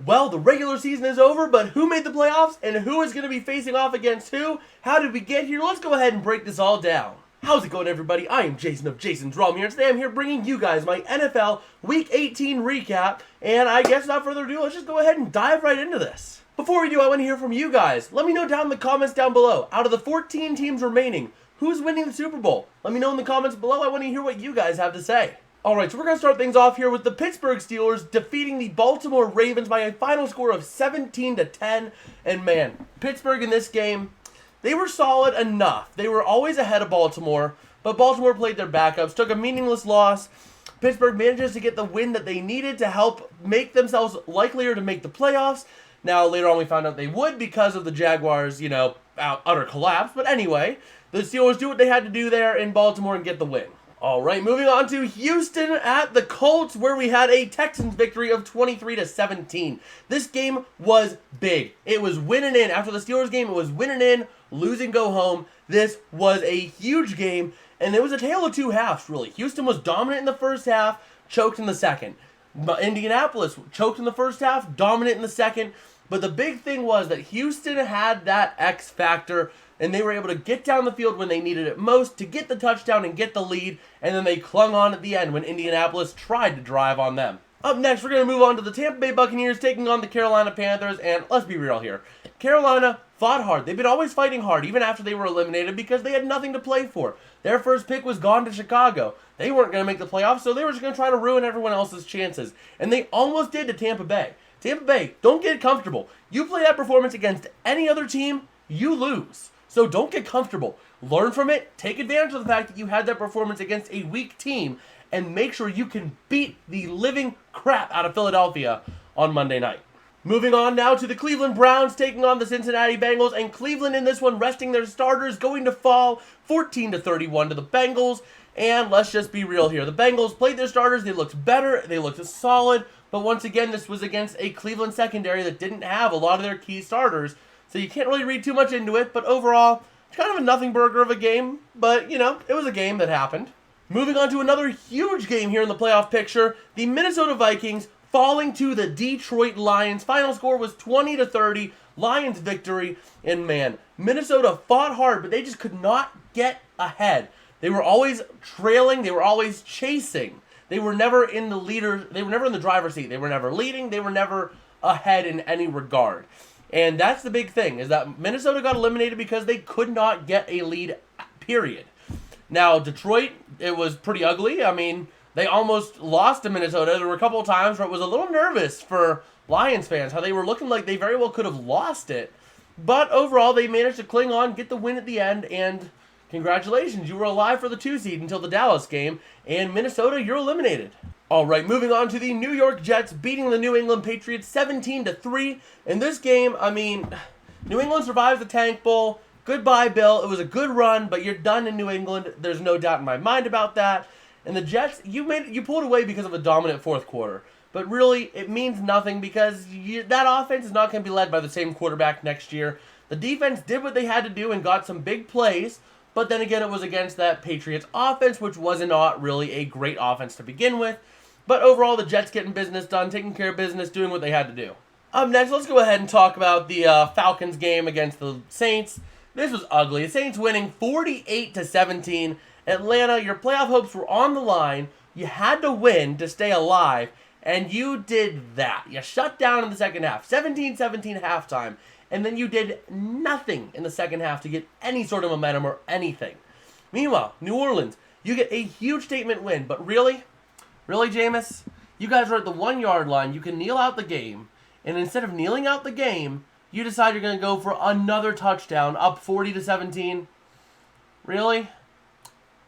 Well, the regular season is over, but who made the playoffs and who is going to be facing off against who? How did we get here? Let's go ahead and break this all down. How's it going, everybody? I am Jason of Jason's Realm here, and today I'm here bringing you guys my NFL Week 18 recap, and I guess without further ado, let's just go ahead and dive right into this. Before we do, I want to hear from you guys. Let me know down in the comments down below, out of the 14 teams remaining, who's winning the Super Bowl? Let me know in the comments below. I want to hear what you guys have to say. Alright, so we're going to start things off here with the Pittsburgh Steelers defeating the Baltimore Ravens by a final score of 17-10. And man, Pittsburgh in this game, they were solid enough. They were always ahead of Baltimore, but Baltimore played their backups, took a meaningless loss. Pittsburgh manages to get the win that they needed to help make themselves likelier to make the playoffs. Now, later on we found out they would because of the Jaguars, utter collapse. But anyway, the Steelers do what they had to do there in Baltimore and get the win. Alright, moving on to Houston at the Colts, where we had a Texans victory of 23-17. This game was big. It was winning in. After the Steelers game, it was winning in, losing, go home. This was a huge game, and it was a tale of two halves, really. Houston was dominant in the first half, choked in the second. Indianapolis choked in the first half, dominant in the second. But the big thing was that Houston had that X factor, and they were able to get down the field when they needed it most to get the touchdown and get the lead, and then they clung on at the end when Indianapolis tried to drive on them. Up next, we're going to move on to the Tampa Bay Buccaneers taking on the Carolina Panthers, and let's be real here. Carolina fought hard. They've been always fighting hard, even after they were eliminated, because they had nothing to play for. Their first pick was gone to Chicago. They weren't going to make the playoffs, so they were just going to try to ruin everyone else's chances, and they almost did to Tampa Bay. Tampa Bay, don't get comfortable. You play that performance against any other team, you lose. So don't get comfortable. Learn from it. Take advantage of the fact that you had that performance against a weak team, and make sure you can beat the living crap out of Philadelphia on Monday night. Moving on now to the Cleveland Browns taking on the Cincinnati Bengals, and Cleveland in this one resting their starters, going to fall 14-31 to the Bengals. And let's just be real here. The Bengals played their starters. They looked better. They looked solid. But once again, this was against a Cleveland secondary that didn't have a lot of their key starters. So you can't really read too much into it, but overall, it's kind of a nothing burger of a game, but, it was a game that happened. Moving on to another huge game here in the playoff picture, the Minnesota Vikings falling to the Detroit Lions. Final score was 20-30, Lions victory, and man, Minnesota fought hard, but they just could not get ahead. They were always trailing, they were always chasing. They were never in the driver's seat. They were never leading, they were never ahead in any regard. And that's the big thing, is that Minnesota got eliminated because they could not get a lead, period. Now, Detroit, it was pretty ugly. I mean, they almost lost to Minnesota. There were a couple of times where it was a little nervous for Lions fans, how they were looking like they very well could have lost it. But overall, they managed to cling on, get the win at the end, and congratulations, you were alive for the 2 seed until the Dallas game, and Minnesota, you're eliminated. Alright, moving on to the New York Jets beating the New England Patriots 17-3. In this game, New England survives the Tank Bowl. Goodbye, Bill. It was a good run, but you're done in New England. There's no doubt in my mind about that. And the Jets, you pulled away because of a dominant fourth quarter. But really, it means nothing because that offense is not going to be led by the same quarterback next year. The defense did what they had to do and got some big plays. But then again, it was against that Patriots offense, which was not really a great offense to begin with. But overall, the Jets getting business done, taking care of business, doing what they had to do. Up next, let's go ahead and talk about the Falcons game against the Saints. This was ugly. The Saints winning 48-17. Atlanta, your playoff hopes were on the line. You had to win to stay alive, and you did that. You shut down in the second half, 17-17 halftime, and then you did nothing in the second half to get any sort of momentum or anything. Meanwhile, New Orleans, you get a huge statement win, but really, Jameis? You guys are at the 1-yard line. You can kneel out the game. And instead of kneeling out the game, you decide you're going to go for another touchdown, up 40-17. Really?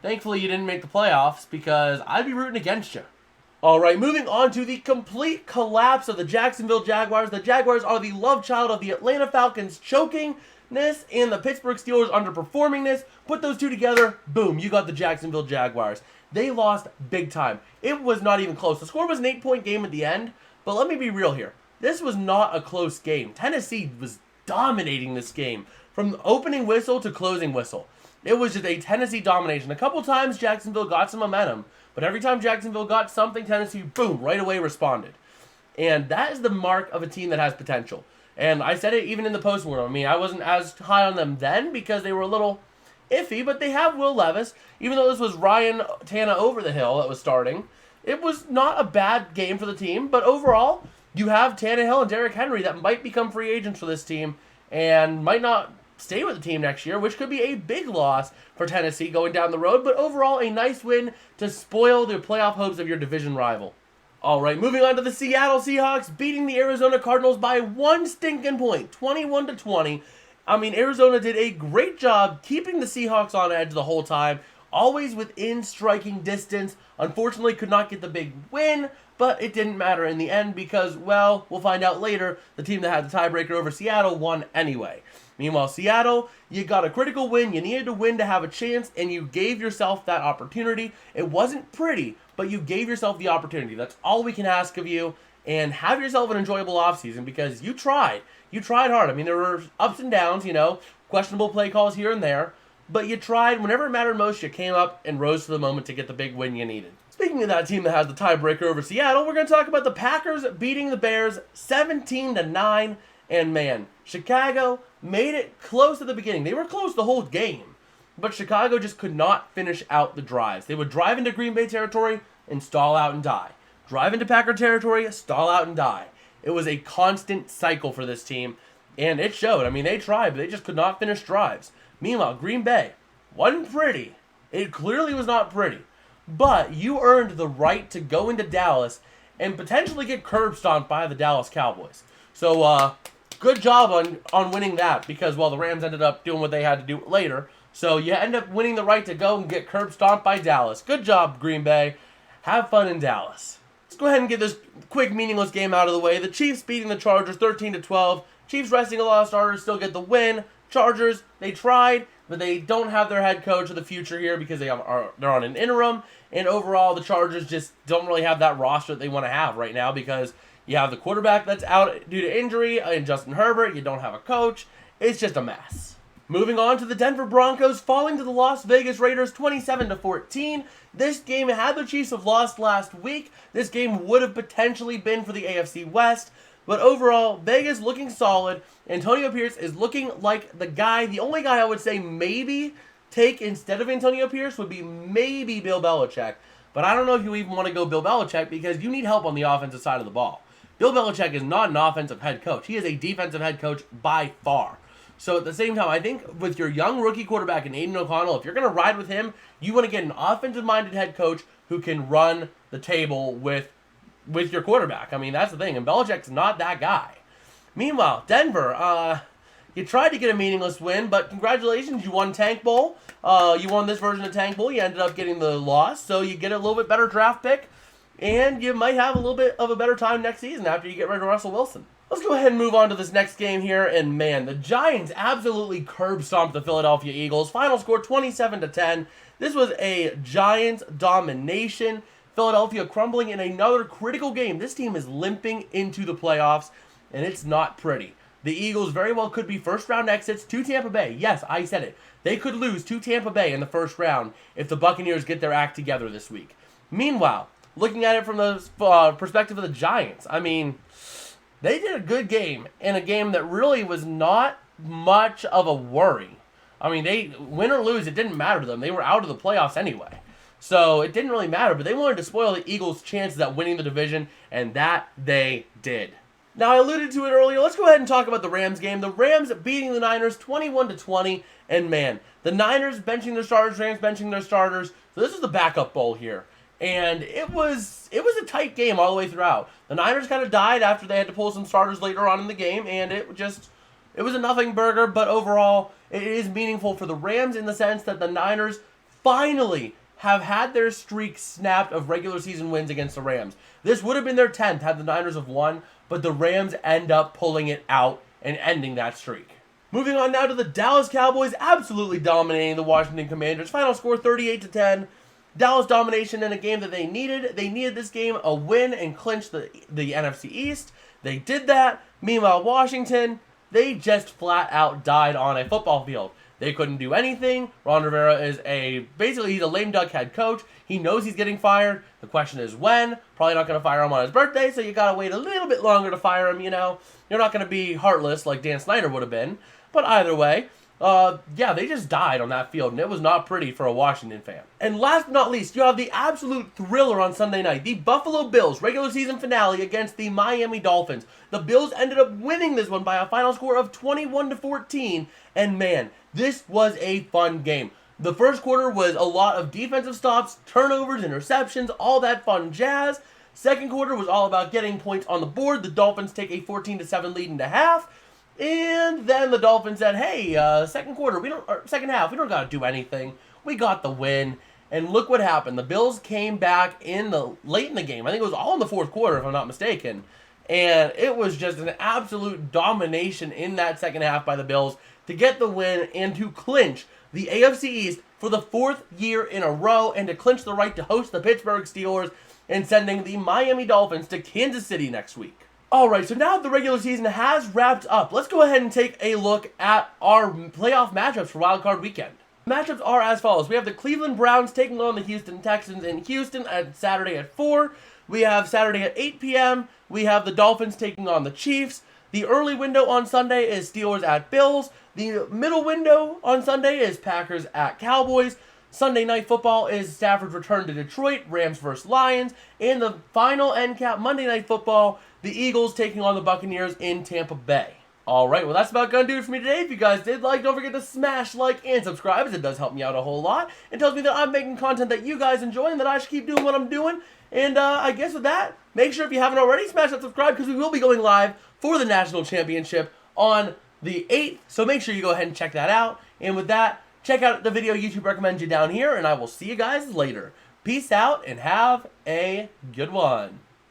Thankfully, you didn't make the playoffs because I'd be rooting against you. Alright, moving on to the complete collapse of the Jacksonville Jaguars. The Jaguars are the love child of the Atlanta Falcons chokingness and the Pittsburgh Steelers underperformingness. Put those two together, boom, you got the Jacksonville Jaguars. They lost big time. It was not even close. The score was an 8-point game at the end, but let me be real here. This was not a close game. Tennessee was dominating this game from opening whistle to closing whistle. It was just a Tennessee domination. A couple times Jacksonville got some momentum, but every time Jacksonville got something, Tennessee, boom, right away responded. And that is the mark of a team that has potential. And I said it even in the postmortem. I mean, I wasn't as high on them then because they were a little iffy, but they have Will Levis. Even though this was Ryan Tanna over the hill that was starting, it was not a bad game for the team. But overall, you have Tannehill and Derrick Henry that might become free agents for this team and might not stay with the team next year, which could be a big loss for Tennessee going down the road. But overall, a nice win to spoil the playoff hopes of your division rival. All right, moving on to the Seattle Seahawks beating the Arizona Cardinals by one stinking point, 21-20. I mean, Arizona did a great job keeping the Seahawks on edge the whole time, always within striking distance. Unfortunately, could not get the big win, but it didn't matter in the end because, well, we'll find out later, the team that had the tiebreaker over Seattle won anyway. Meanwhile, Seattle, you got a critical win. You needed to win to have a chance, and you gave yourself that opportunity. It wasn't pretty, but you gave yourself the opportunity. That's all we can ask of you. And have yourself an enjoyable offseason because you tried. You tried hard. I mean, there were ups and downs, questionable play calls here and there. But you tried. Whenever it mattered most, you came up and rose to the moment to get the big win you needed. Speaking of that team that has the tiebreaker over Seattle, we're going to talk about the Packers beating the Bears 17-9. And man, Chicago made it close at the beginning. They were close the whole game. But Chicago just could not finish out the drives. They would drive into Green Bay territory and stall out and die. Drive into Packer territory, stall out and die. It was a constant cycle for this team, and it showed. I mean, they tried, but they just could not finish drives. Meanwhile, Green Bay wasn't pretty. It clearly was not pretty. But you earned the right to go into Dallas and potentially get curb stomped by the Dallas Cowboys. So, good job on winning that because, well, the Rams ended up doing what they had to do later. So you end up winning the right to go and get curb stomped by Dallas. Good job, Green Bay. Have fun in Dallas. Let's go ahead and get this quick, meaningless game out of the way. The Chiefs beating the Chargers 13-12. Chiefs resting a lot of starters, still get the win. Chargers, they tried, but they don't have their head coach of the future here because they're on an interim. And overall, the Chargers just don't really have that roster that they want to have right now because you have the quarterback that's out due to injury and Justin Herbert. You don't have a coach. It's just a mess. Moving on to the Denver Broncos falling to the Las Vegas Raiders 27-14. This game, had the Chiefs have lost last week, this game would have potentially been for the AFC West. But overall, Vegas looking solid. Antonio Pierce is looking like the guy. The only guy I would say maybe take instead of Antonio Pierce would be maybe Bill Belichick. But I don't know if you even want to go Bill Belichick because you need help on the offensive side of the ball. Bill Belichick is not an offensive head coach. He is a defensive head coach by far. So at the same time, I think with your young rookie quarterback in Aiden O'Connell, if you're going to ride with him, you want to get an offensive-minded head coach who can run the table with your quarterback. I mean, that's the thing. And Belichick's not that guy. Meanwhile, Denver, you tried to get a meaningless win, but congratulations, you won Tank Bowl. You won this version of Tank Bowl. You ended up getting the loss, so you get a little bit better draft pick, and you might have a little bit of a better time next season after you get rid of Russell Wilson. Let's go ahead and move on to this next game here, and man, the Giants absolutely curb stomped the Philadelphia Eagles. Final score 27-10. This was a Giants domination. Philadelphia crumbling in another critical game. This team is limping into the playoffs, and it's not pretty. The Eagles very well could be first-round exits to Tampa Bay. Yes, I said it. They could lose to Tampa Bay in the first round if the Buccaneers get their act together this week. Meanwhile, looking at it from the perspective of the Giants, I mean, they did a good game in a game that really was not much of a worry. I mean, they win or lose, it didn't matter to them. They were out of the playoffs anyway. So it didn't really matter, but they wanted to spoil the Eagles' chances at winning the division, and that they did. Now, I alluded to it earlier. Let's go ahead and talk about the Rams game. The Rams beating the Niners 21-20, and man, the Niners benching their starters, Rams benching their starters. So this is the backup bowl here. And it was a tight game all the way throughout. The Niners kind of died after they had to pull some starters later on in the game, and it was a nothing burger, but overall, it is meaningful for the Rams in the sense that the Niners finally have had their streak snapped of regular season wins against the Rams. This would have been their 10th had the Niners have won, but the Rams end up pulling it out and ending that streak. Moving on now to the Dallas Cowboys absolutely dominating the Washington Commanders. Final score 38-10. Dallas domination in a game that they needed. They needed this game a win and clinch the NFC East. They did that. Meanwhile, Washington, they just flat out died on a football field. They couldn't do anything. Ron Rivera is basically he's a lame duck head coach. He knows he's getting fired. The question is when. Probably not going to fire him on his birthday, so you got to wait a little bit longer to fire him, you know. You're not going to be heartless like Dan Snyder would have been. But either way, yeah, they just died on that field, and it was not pretty for a Washington fan. And last but not least, you have the absolute thriller on Sunday night. The Buffalo Bills regular season finale against the Miami Dolphins. The Bills ended up winning this one by a final score of 21-14, and man, this was a fun game. The first quarter was a lot of defensive stops, turnovers, interceptions, all that fun jazz. Second quarter was all about getting points on the board. The Dolphins take a 14-7 lead into half. And then the Dolphins said, hey, second half, we don't got to do anything. We got the win. And look what happened. The Bills came back late in the game. I think it was all in the fourth quarter, if I'm not mistaken. And it was just an absolute domination in that second half by the Bills to get the win and to clinch the AFC East for the fourth year in a row and to clinch the right to host the Pittsburgh Steelers and sending the Miami Dolphins to Kansas City next week. Alright, so now the regular season has wrapped up. Let's go ahead and take a look at our playoff matchups for Wildcard Weekend. Matchups are as follows. We have the Cleveland Browns taking on the Houston Texans in Houston at Saturday at 4. We have Saturday at 8 p.m. We have the Dolphins taking on the Chiefs. The early window on Sunday is Steelers at Bills. The middle window on Sunday is Packers at Cowboys. Sunday Night Football is Stafford's return to Detroit, Rams versus Lions. And the final end cap Monday Night Football, the Eagles taking on the Buccaneers in Tampa Bay. Alright, well that's about going to do it for me today. If you guys did like, don't forget to smash like and subscribe, as it does help me out a whole lot. It tells me that I'm making content that you guys enjoy and that I should keep doing what I'm doing. And I guess with that, make sure if you haven't already, smash that subscribe, because we will be going live for the National Championship on the 8th. So make sure you go ahead and check that out. And with that, check out the video YouTube recommends you down here, and I will see you guys later. Peace out and have a good one.